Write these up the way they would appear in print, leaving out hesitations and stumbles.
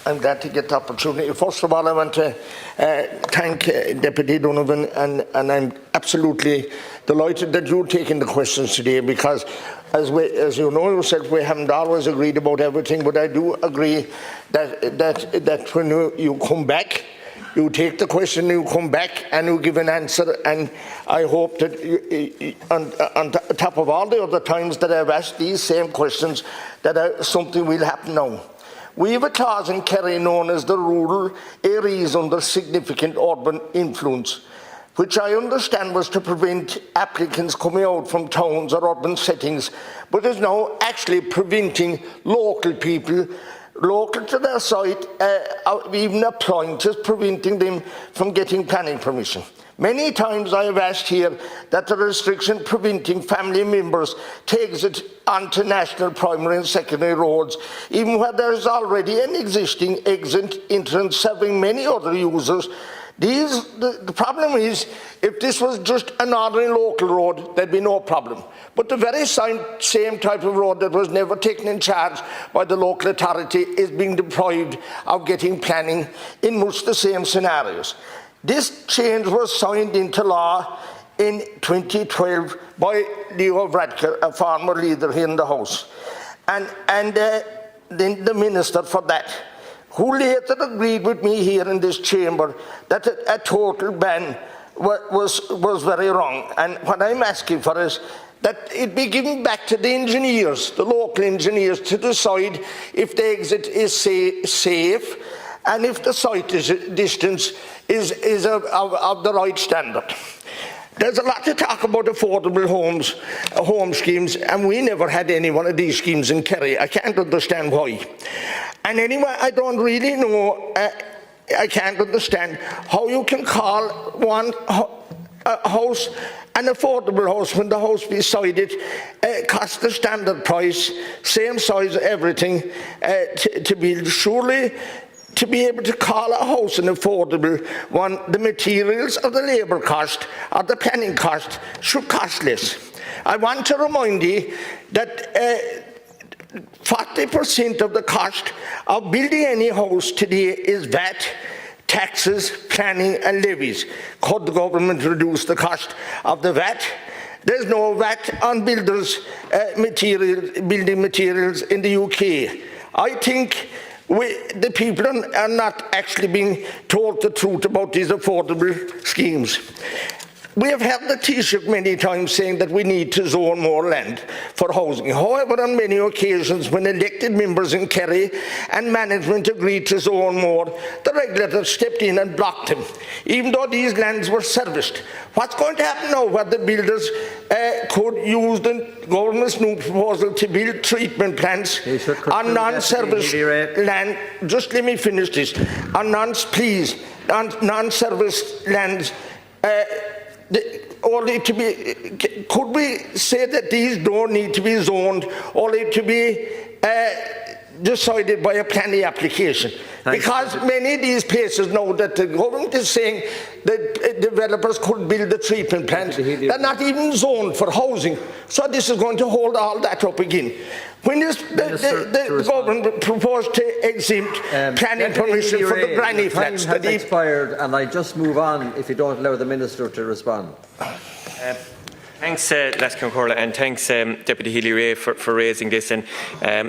I'm glad to get the opportunity. First of all, I want to thank Deputy Donovan, and I'm absolutely delighted that you're taking the questions today, because as you know yourself, we haven't always agreed about everything, but I do agree that when you come back, you take the question, you come back and you give an answer, and I hope that on top of all the other times that I've asked these same questions, that something will happen now. We have a clause in Kerry known as the rural areas under significant urban influence, which I understand was to prevent applicants coming out from towns or urban settings, but is now actually preventing local people, local to their site, even applying, just preventing them from getting planning permission. Many times I have asked here that the restriction preventing family members takes it onto national primary and secondary roads, even where there is already an existing exit entrance serving many other users. The problem is, if this was just an ordinary local road, there'd be no problem. But the very same type of road that was never taken in charge by the local authority is being deprived of getting planning in much the same scenarios. This change was signed into law in 2012 by Leo Varadkar, a former leader here in the House, and then the Minister for that, who later agreed with me here in this chamber that a total ban was very wrong. And what I'm asking for is that it be given back to the engineers, the local engineers, to decide if the exit is safe and if the site distance is of the right standard. There's a lot to talk about affordable home schemes, and we never had any one of these schemes in Kerry. I can't understand why. And anyway, I don't really know, I can't understand how you can call one house an affordable house when the house beside it costs the standard price, same size, everything, to build. Surely, to be able to call a house an affordable one, the materials or the labour cost or the planning cost should cost less. I want to remind you that 40% of the cost of building any house today is VAT, taxes, planning and levies. Could the government reduce the cost of the VAT? There's no VAT on building materials in the UK. I think the people are not actually being told the truth about these affordable schemes. We have had the Taoiseach many times saying that we need to zone more land for housing. However, on many occasions when elected members in Kerry and management agreed to zone more, the regulator stepped in and blocked them, even though these lands were serviced. What's going to happen now where the builders could use the government's new proposal to build treatment plants on non-service land? Just let me finish this. On non-service lands, only to be, could we say that these don't need to be zoned, only to be decided by a planning application? Because many of these places know that the government is saying that developers could build the treatment plants. They're not even zoned for housing. So this is going to hold all that up again. When the government proposed to exempt planning permission for the granny flats, time has expired, and I just move on if you don't allow the Minister to respond. Thanks, Laskin Corla, and thanks, Deputy Healy-Rae, for raising this. And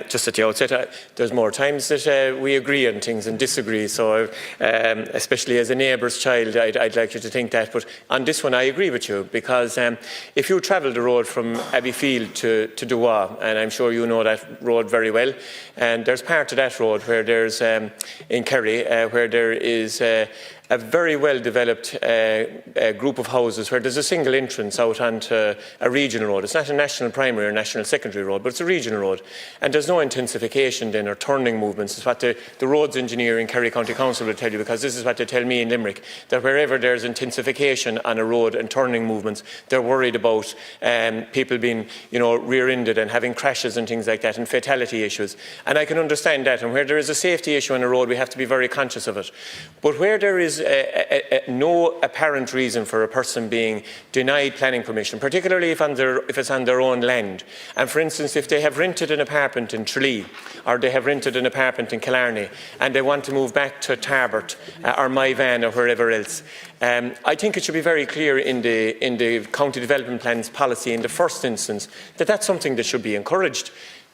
just at the outset, there's more times that we agree on things and disagree. So, especially as a neighbour's child, I'd like you to think that. But on this one, I agree with you, because if you travel the road from Abbeyfield to Duwa, and I'm sure you know that road very well, and there's part of that road where there's in Kerry where there is a very well-developed group of houses where there's a single entrance out onto a regional road. It's not a national primary or national secondary road, but it's a regional road. And there's no intensification then or turning movements. It's what the roads engineer in Kerry County Council will tell you, because this is what they tell me in Limerick, that wherever there's intensification on a road and turning movements, they're worried about people being, rear-ended and having crashes and things like that, and fatality issues. And I can understand that. And where there is a safety issue on a road, we have to be very conscious of it. But where there is is no apparent reason for a person being denied planning permission, particularly if it's on their own land. And for instance, if they have rented an apartment in Tralee, or they have rented an apartment in Killarney, and they want to move back to Tarbert or Maivan or wherever else, I think it should be very clear in the County Development Plan's policy in the first instance that that's something that should be encouraged.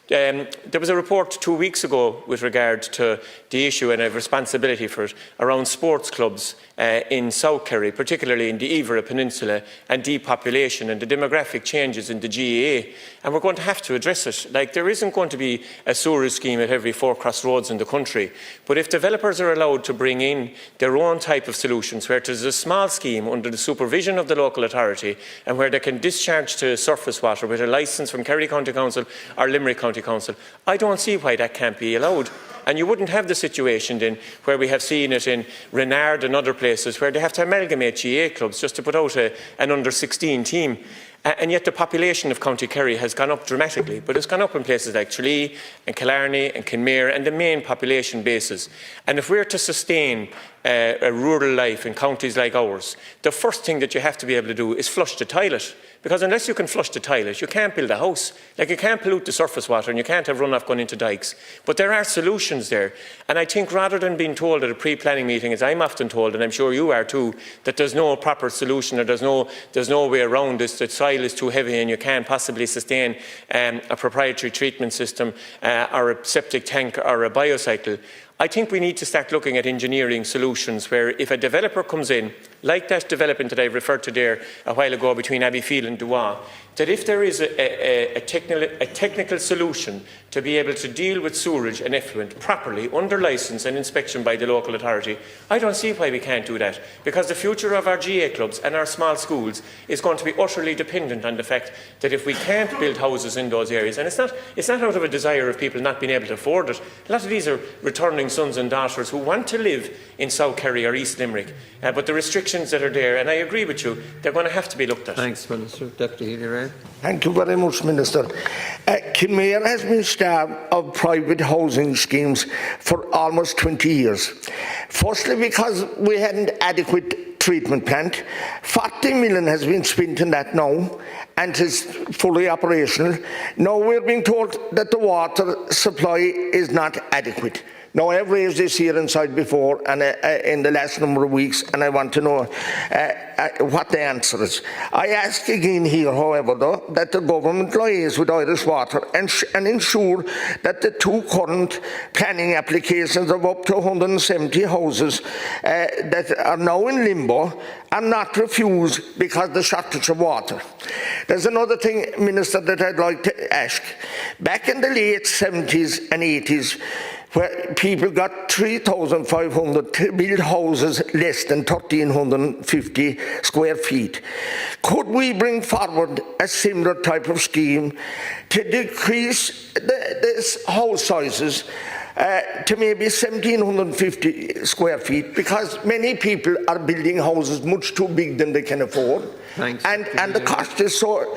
There was a report 2 weeks ago with regard to the issue, and I have responsibility for it, around sports clubs in South Kerry, particularly in the Iveragh Peninsula, and depopulation and the demographic changes in the GAA. And we're going to have to address it. Like, there isn't going to be a sewerage scheme at every 4 crossroads in the country. But if developers are allowed to bring in their own type of solutions, where there's a small scheme under the supervision of the local authority, and where they can discharge to surface water with a licence from Kerry County Council or Limerick County Council, I don't see why that can't be allowed. And you wouldn't have the situation then where we have seen it in Renard and other places where they have to amalgamate GA clubs just to put out an under-16 team. And yet the population of County Kerry has gone up dramatically, but it's gone up in places like Tralee and Killarney and Kinmare and the main population bases. And if we're to sustain a rural life in counties like ours, the first thing that you have to be able to do is flush the toilet. Because unless you can flush the toilet, you can't build a house. Like, you can't pollute the surface water and you can't have runoff going into dikes. But there are solutions there. And I think rather than being told at a pre-planning meeting, as I'm often told, and I'm sure you are too, that there's no proper solution or there's no way around this, that soil is too heavy and you can't possibly sustain a proprietary treatment system or a septic tank or a biocycle, I think we need to start looking at engineering solutions where if a developer comes in, like that development that I referred to there a while ago between Abbeyfield and Duwa, that if there is a technical solution to be able to deal with sewerage and effluent properly under licence and inspection by the local authority, I don't see why we can't do that. Because the future of our GA clubs and our small schools is going to be utterly dependent on the fact that if we can't build houses in those areas, and it's not out of a desire of people not being able to afford it. A lot of these are returning sons and daughters who want to live in South Kerry or East Limerick, but the restrictions that are there, and I agree with you, they're going to have to be looked at. Thanks, Minister. Deputy Healy-Rae. Thank you very much, Minister. Kinmare has been starved of private housing schemes for almost 20 years. Firstly, because we had an adequate treatment plant. 40 million has been spent in that now, and it is fully operational. Now we're being told that the water supply is not adequate. Now, I have raised this here inside before and in the last number of weeks, and I want to know what the answer is. I ask again here, however, though, that the government liaise with Irish Water and ensure that the 2 current planning applications of up to 170 houses that are now in limbo are not refused because of the shortage of water. There's another thing, Minister, that I'd like to ask. Back in the late 70s and 80s, where people got 3,500 to build houses less than 1,350 square feet. Could we bring forward a similar type of scheme to decrease the house sizes to maybe 1,750 square feet, because many people are building houses much too big than they can afford. Thanks. And the cost is so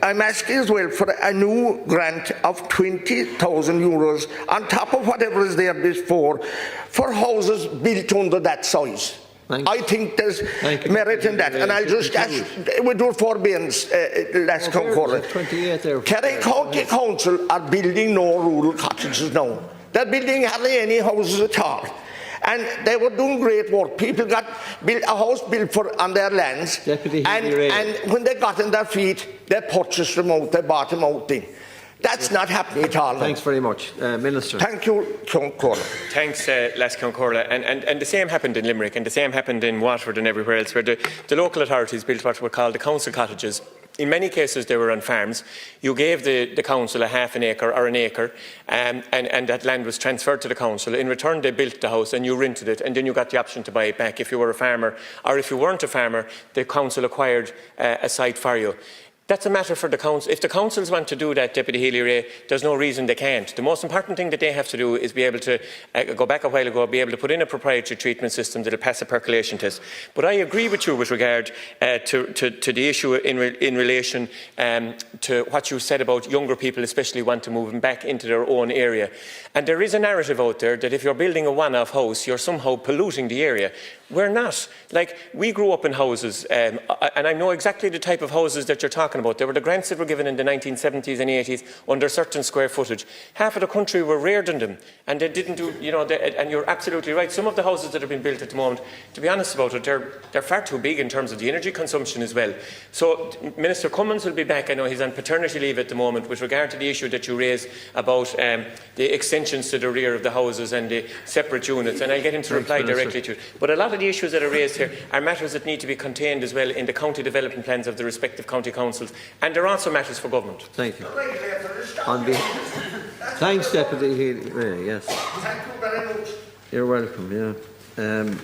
I'm asking as well for a new grant of 20,000 euros on top of whatever is there before for houses built under that size. Thanks. I think there's merit in that, and I'll just ask, we do forbearance last concurrent. Kerry County Council are building no rural cottages now. They're building hardly any houses at all. And they were doing great work. People got a house built on their lands, and when they got on their feet, they purchased them out, they bought them out then. That's not happening at all. Thanks very much. Minister. Thank you, Concor. Thanks, Les Concor. And the same happened in Limerick, and the same happened in Waterford and everywhere else, where the local authorities built what were called the council cottages. In many cases, they were on farms. You gave the council a half an acre or an acre, and that land was transferred to the council. In return, they built the house and you rented it, and then you got the option to buy it back if you were a farmer. Or if you weren't a farmer, the council acquired a site for you. That's a matter for the council. If the councils want to do that, Deputy Healy-Rae, there's no reason they can't. The most important thing that they have to do is be able to go back a while ago, be able to put in a proprietary treatment system that will pass a percolation test. But I agree with you with regard to the issue in relation to what you said about younger people, especially want to move back into their own area. And there is a narrative out there that if you're building a one-off house, you're somehow polluting the area. We're not. Like, we grew up in houses, and I know exactly the type of houses that you're talking about. There were the grants that were given in the 1970s and 80s under certain square footage. Half of the country were reared in them, and they didn't do, and you're absolutely right. Some of the houses that have been built at the moment, to be honest about it, they're far too big in terms of the energy consumption as well. So Minister Cummins will be back. I know he's on paternity leave at the moment with regard to the issue that you raise about the extensions to the rear of the houses and the separate units, and I'll get him to reply directly to it. But a lot of the issues that are raised here are matters that need to be contained as well in the county development plans of the respective county councils, and they're also matters for government. Thank you. Thanks, Deputy Healy-Rae. Yes. Thank you very much. You're welcome. Yeah.